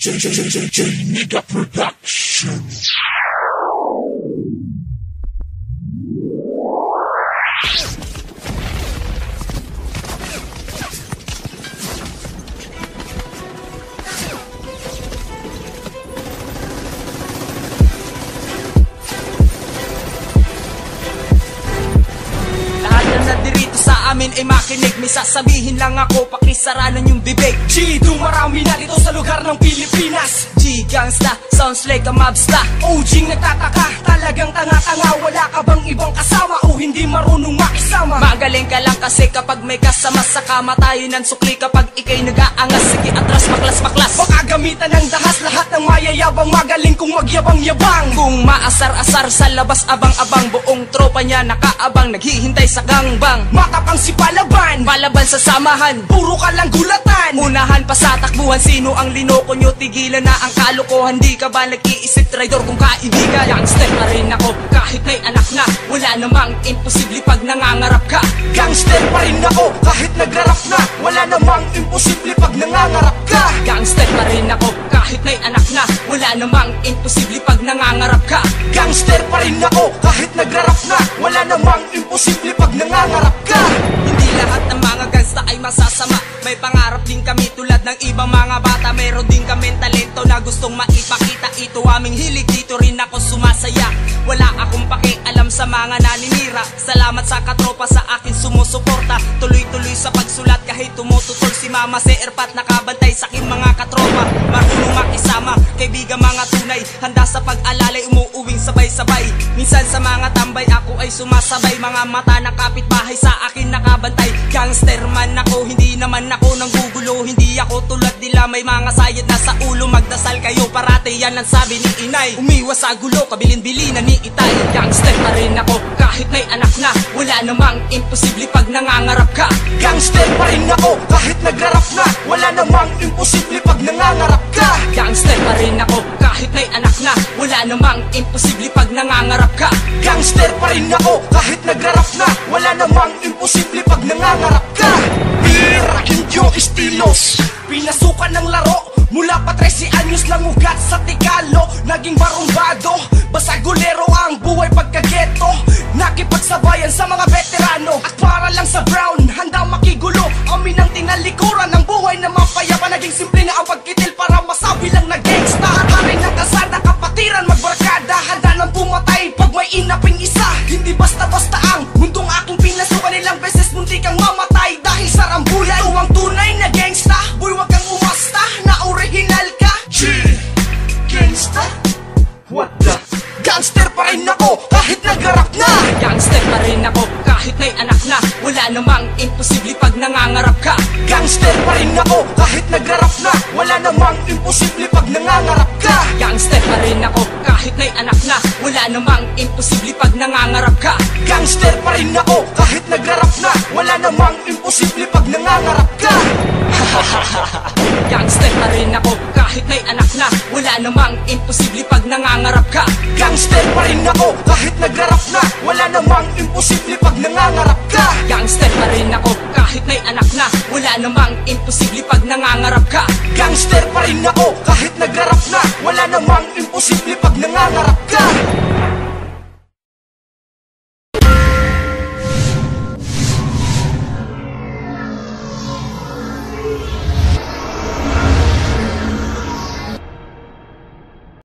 Nigga Production. Dirito sa amin ay makinig. May sasabihin lang ako, pakisaranan yung bibig. G, dumarami na dito sa lugar ng Pilipinas. G, gangsta, sounds like a mobster. OG, nagtataka, talagang tanga-tanga. Wala ka bang ibang kasama o hindi marunong makisama? Magaling ka lang kasi kapag may kasama sa kama. Tayo ng sukli kapag ikay nag-aangas. Sige atras, maklas. Baka gamitan ng dahas, lahat ng mayayabang. Magaling kung magyabang-yabang. Kung maasar-asar sa labas, abang-abang. Buong tropa niya nakaabang, naghihintay sa gangbang. Matapang si Palaban, Palaban sa samahan, puro ka lang gulatan. unahan pa sa takbuhan, sino ang linoko nyo? Tigilan na ang kalokohan, di ka ba nag-iisip traidor kung kaibigan? Gangster pa rin ako, kahit may anak na. Wala namang imposible pag nangangarap ka. Gangster pa rin ako, kahit nagrarap na. Wala namang imposible pag nangangarap ka. Gangster pa rin ako, kahit may anak na. Wala namang imposible pag nangangarap ka. Gangster pa rin ako, kahit nagrarap na. Wala namang imposible pag nangangarap ka. Hindi lahat ng mga gangsta ay masasama. May pangarap din kami tulad ng ibang mga bata. Meron din kami talento na gustong maipakita. Ito aming hilig, dito rin ako sumasaya. Wala akong pakialam sa mga naninira. Salamat sa katropa sa akin sumusuporta. Tuloy-tuloy sa pagsulat kahit tumututol si mama. Si Erpat nakabantay sa aking mga katropa. Marunong makisama, kaibigan mga tunay. Handa sa pag-alalay, umuuwing sabay-sabay. Minsan sa mga tambay ako ay sumasabay. Mga mata ng kapitbahay sa akin nakabantay. Gangster man ako, hindi naman ako nanggugulo. Hindi ako tulad nila, may mga sayad na sa ulo. Magdasal kayo parate, yan ang sabi ni inay. Umiwas sa gulo, kabilin-bilinan ni itay. Gangster pa rin ako, kahit may anak na. Wala namang imposible pag nangangarap ka. Gangster pa rin ako, kahit nagrarap na. Wala namang imposible pag nangangarap ka. Gangster pa rin ako, kahit may anak na. Wala namang imposible pag nangangarap ka. Gangster pa rin ako, kahit nagrarap na. Wala namang imposible pag nangangarap ka. Pirakin yung estilos, pinasukan ng laro. Mula pa 13 anyos lang ugat sa Tikalo. Naging barumbado, basagulero ang buhay pagkageto. Nakipagsabayan sa mga veterano. At para lang sa brown, handa makigulo. Amin ang tinalikuran ng buhay na mapayapa. Naging simple na ang pagkitil para masabi lang na gangsta. Hari ng kasada, kapatiran, magbarkada. Handa nang pumatay pag may inaping isa. Hindi basta-basta ang mundong aking pinasukan. Ilang beses munti kang mamatay dahil sa rambulan. Ito ang tunay na gangsta, boy wag kang umasta na original ka. G, gangsta. What the? Gangster pa rin ako, kahit nagarap na. Gangster pa rin ako, kahit may anak na. Wala namang imposible pag nangangarap ka. Gangster pa rin ako, kahit nagarap na. Wala namang imposible pag nangangarap ka. Gangster pa rin ako, kahit may anak na. Wala namang imposible pag nangangarap ka. Gangster pa rin ako, kahit nagarap na. Wala namang imposible pag nangangarap ka. Gangster pa rin ako, kahit may anak na. Wala namang imposible pag nangangarap ka. Gangster pa rin ako, kahit nagarap na. Wala namang imposible pag nangangarap ka. Gangster pa rin ako, kahit may anak na. Wala namang imposible pag nangangarap ka. Gangster pa rin ako, kahit nagarap na. Wala namang imposible